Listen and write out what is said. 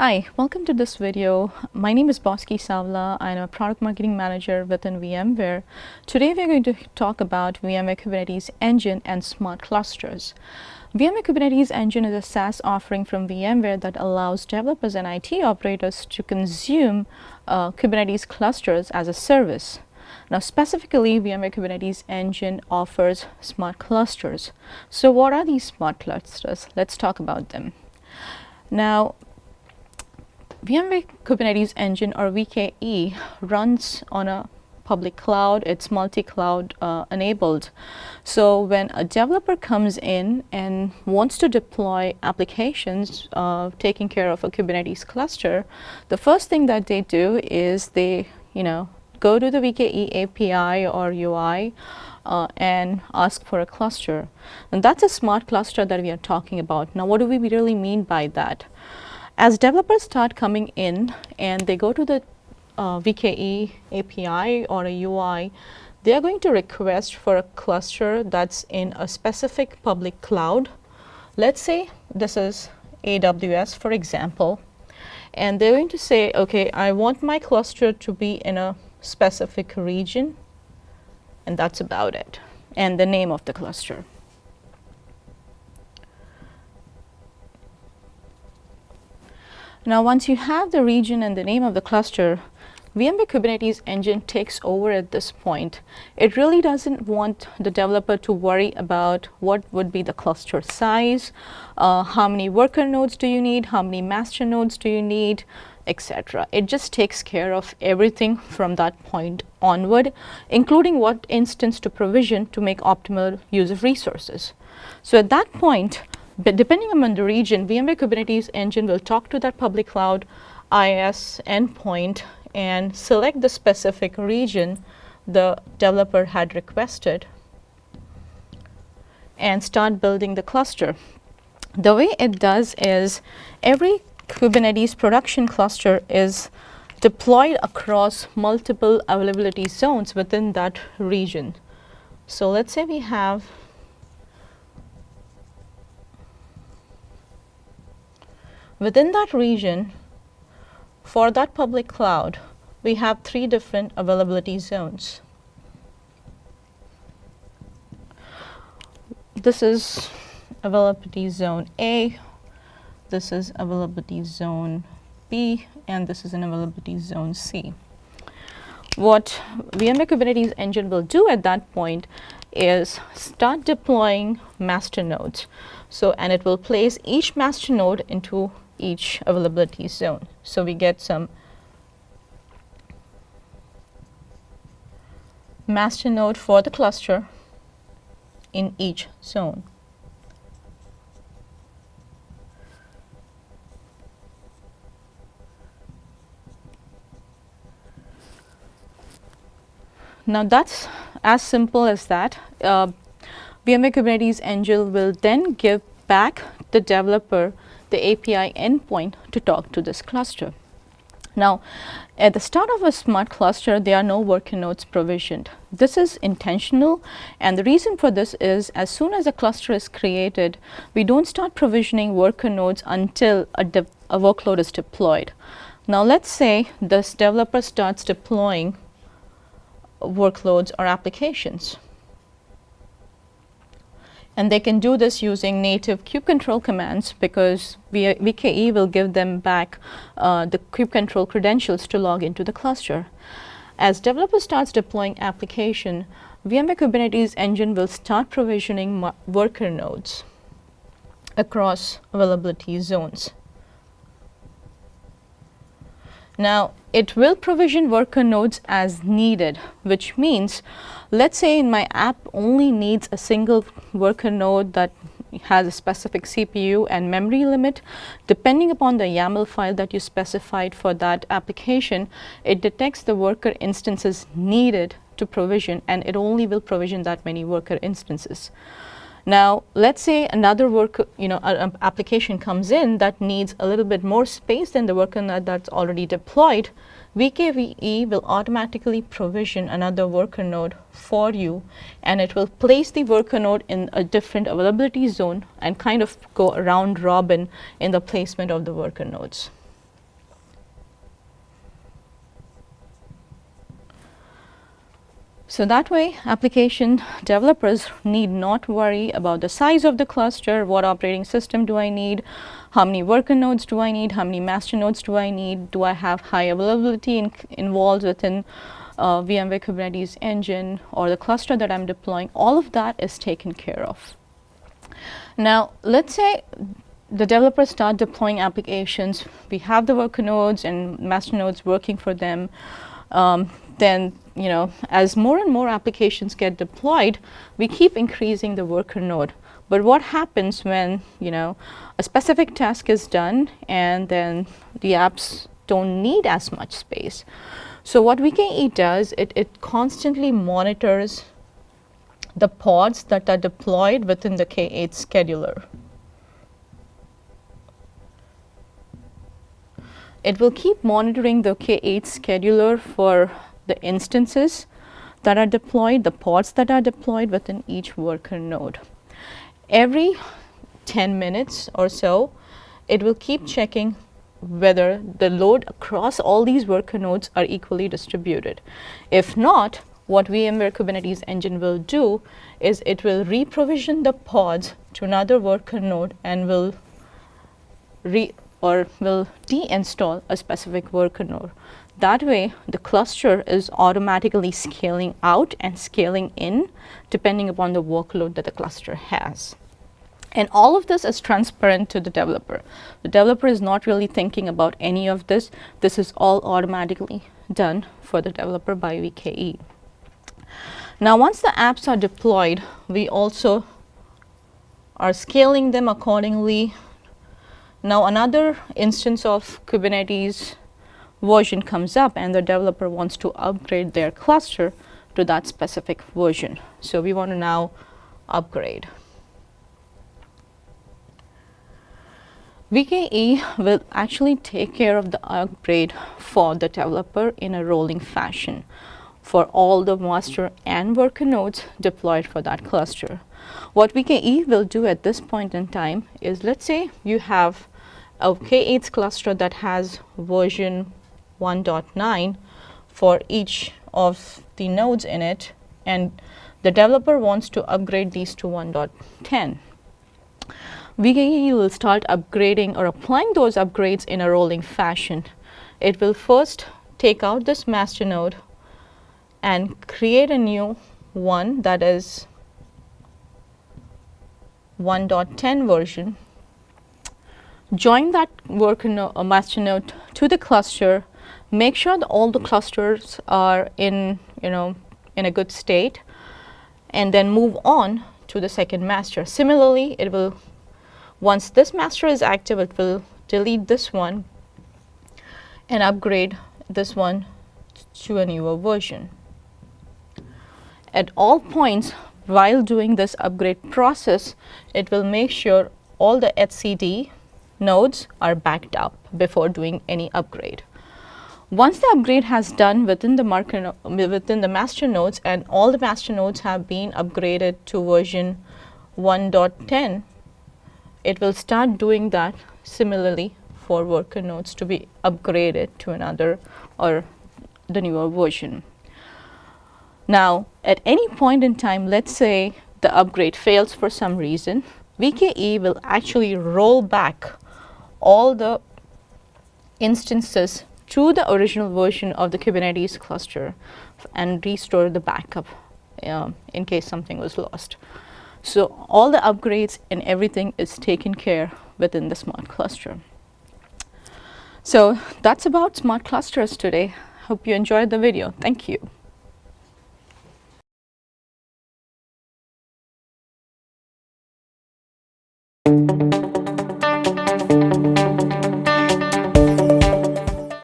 Hi, welcome to this video. My name is Boski Savla. I'm a product marketing manager within VMware. Today we're going to talk about VMware Kubernetes Engine and smart clusters. VMware Kubernetes Engine is a SaaS offering from VMware that allows developers and IT operators to consume Kubernetes clusters as a service. Now, specifically, VMware Kubernetes Engine offers smart clusters. So what are these smart clusters? Let's talk about them. Now, VMware Kubernetes Engine, or VKE, runs on a public cloud. It's multi-cloud enabled. So when a developer comes in and wants to deploy applications taking care of a Kubernetes cluster, the first thing that they do is they, go to the VKE API or UI and ask for a cluster. And that's a smart cluster that we are talking about. Now, what do we really mean by that? As developers start coming in and they go to the VKE API or a UI, they are going to request for a cluster that's in a specific public cloud. Let's say this is AWS, for example, and they're going to say, okay, I want my cluster to be in a specific region, and that's about it, and the name of the cluster. Now, once you have the region and the name of the cluster, VMware Kubernetes Engine takes over at this point. It really doesn't want the developer to worry about what would be the cluster size, how many worker nodes do you need, how many master nodes do you need, etc. It just takes care of everything from that point onward, including what instance to provision to make optimal use of resources. So at that point, but depending on the region, VMware Kubernetes Engine will talk to that public cloud IaaS endpoint and select the specific region the developer had requested and start building the cluster. The way it does is every Kubernetes production cluster is deployed across multiple availability zones within that region. So let's say we have within that region, for that public cloud, we have 3 different availability zones. This is availability zone A, this is availability zone B, and this is an availability zone C. What VMware Kubernetes Engine will do at that point is start deploying master nodes. So, and it will place each master node into each availability zone. So we get some master node for the cluster in each zone. Now that's as simple as that. VMware Kubernetes Engine will then give back the developer the API endpoint to talk to this cluster. Now, at the start of a smart cluster, there are no worker nodes provisioned. This is intentional, and the reason for this is as soon as a cluster is created, we don't start provisioning worker nodes until a workload is deployed. Now, let's say this developer starts deploying workloads or applications. And they can do this using native kubectl commands because VKE will give them back the kubectl credentials to log into the cluster. As developer starts deploying application, VMware Kubernetes Engine will start provisioning worker nodes across availability zones. Now, it will provision worker nodes as needed, which means, let's say in my app only needs a single worker node that has a specific CPU and memory limit. Depending upon the YAML file that you specified for that application, it detects the worker instances needed to provision, and it only will provision that many worker instances. Now, let's say another worker, an application comes in that needs a little bit more space than the worker node that's already deployed. VKE will automatically provision another worker node for you, and it will place the worker node in a different availability zone and kind of go round robin in the placement of the worker nodes. So that way, application developers need not worry about the size of the cluster, what operating system do I need, how many worker nodes do I need, how many master nodes do I need, do I have high availability involved within VMware Kubernetes engine or the cluster that I'm deploying. All of that is taken care of. Now, let's say the developers start deploying applications. We have the worker nodes and master nodes working for them. Then, as more and more applications get deployed, we keep increasing the worker node. But what happens when, a specific task is done and then the apps don't need as much space? So what VKE does, it constantly monitors the pods that are deployed within the K8 scheduler. It will keep monitoring the K8 scheduler for the instances that are deployed, the pods that are deployed within each worker node. Every 10 minutes or so, it will keep checking whether the load across all these worker nodes are equally distributed. If not, what VMware Kubernetes engine will do is it will reprovision the pods to another worker node and will deinstall a specific worker node. That way, the cluster is automatically scaling out and scaling in depending upon the workload that the cluster has. And all of this is transparent to the developer. The developer is not really thinking about any of this. This is all automatically done for the developer by VKE. Now, once the apps are deployed, we also are scaling them accordingly. Now, another instance of Kubernetes version comes up and the developer wants to upgrade their cluster to that specific version. So we want to now upgrade. VKE will actually take care of the upgrade for the developer in a rolling fashion for all the master and worker nodes deployed for that cluster. What VKE will do at this point in time is, let's say you have a K8 cluster that has version 1.9 for each of the nodes in it, and the developer wants to upgrade these to 1.10. VKE will start upgrading or applying those upgrades in a rolling fashion. It will first take out this master node and create a new one that is 1.10 version, join that worker master node to the cluster, make sure that all the clusters are in a good state, and then move on to the second master. Similarly, it will, once this master is active, it will delete this one and upgrade this one to a newer version. At all points while doing this upgrade process, it will make sure all the etcd nodes are backed up before doing any upgrade. Once the upgrade has done within the master nodes and all the master nodes have been upgraded to version 1.10, it will start doing that similarly for worker nodes to be upgraded to another or the newer version. Now, at any point in time, let's say the upgrade fails for some reason, VKE will actually roll back all the instances to the original version of the Kubernetes cluster and restore the backup in case something was lost. So all the upgrades and everything is taken care within the SmartCluster. So that's about SmartClusters today. Hope you enjoyed the video. Thank you.